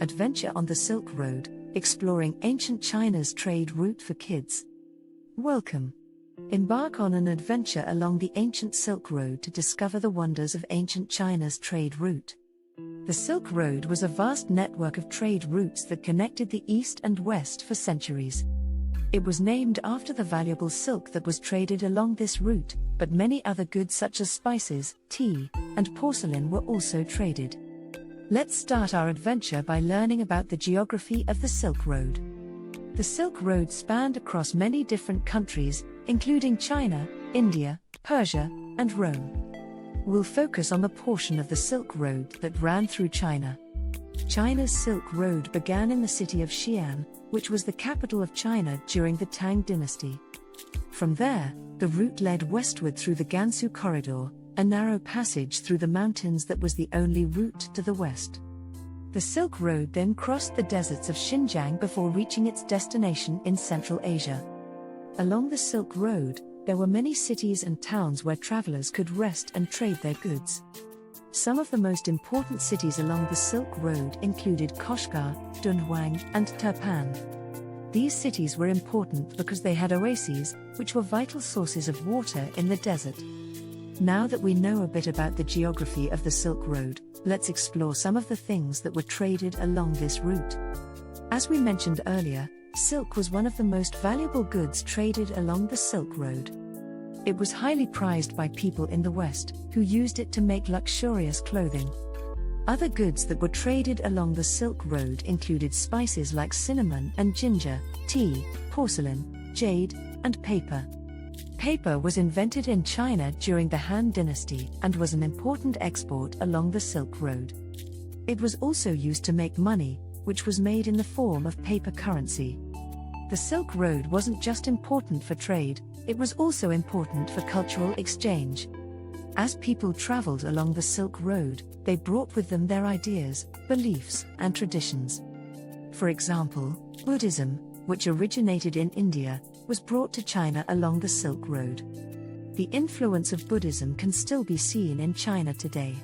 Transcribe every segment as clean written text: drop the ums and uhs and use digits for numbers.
Adventure on the Silk Road, exploring ancient China's trade route for kids. Welcome. Embark on an adventure along the ancient Silk Road to discover the wonders of ancient China's trade route. The Silk Road was a vast network of trade routes that connected the East and West for centuries. It was named after the valuable silk that was traded along this route, but many other goods such as spices, tea, and porcelain were also traded. Let's start our adventure by learning about the geography of the Silk Road. The Silk Road spanned across many different countries, including China, India, Persia, and Rome. We'll focus on the portion of the Silk Road that ran through China. China's Silk Road began in the city of Xi'an, which was the capital of China during the Tang Dynasty. From there, the route led westward through the Gansu Corridor, a narrow passage through the mountains that was the only route to the west. The Silk Road then crossed the deserts of Xinjiang before reaching its destination in Central Asia. Along the Silk Road, there were many cities and towns where travelers could rest and trade their goods. Some of the most important cities along the Silk Road included Kashgar, Dunhuang, and Turpan. These cities were important because they had oases, which were vital sources of water in the desert. Now that we know a bit about the geography of the Silk Road, let's explore some of the things that were traded along this route. As we mentioned earlier, silk was one of the most valuable goods traded along the Silk Road. It was highly prized by people in the West, who used it to make luxurious clothing. Other goods that were traded along the Silk Road included spices like cinnamon and ginger, tea, porcelain, jade, and paper. Paper was invented in China during the Han Dynasty and was an important export along the Silk Road. It was also used to make money, which was made in the form of paper currency. The Silk Road wasn't just important for trade, it was also important for cultural exchange. As people traveled along the Silk Road, they brought with them their ideas, beliefs, and traditions. For example, Buddhism, which originated in India, was brought to China along the Silk Road. The influence of Buddhism can still be seen in China today.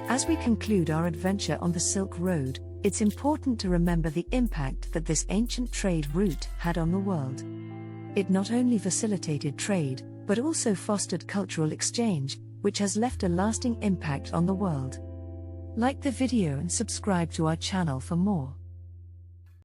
As we conclude our adventure on the Silk Road, it's important to remember the impact that this ancient trade route had on the world. It not only facilitated trade, but also fostered cultural exchange, which has left a lasting impact on the world. Like the video and subscribe to our channel for more.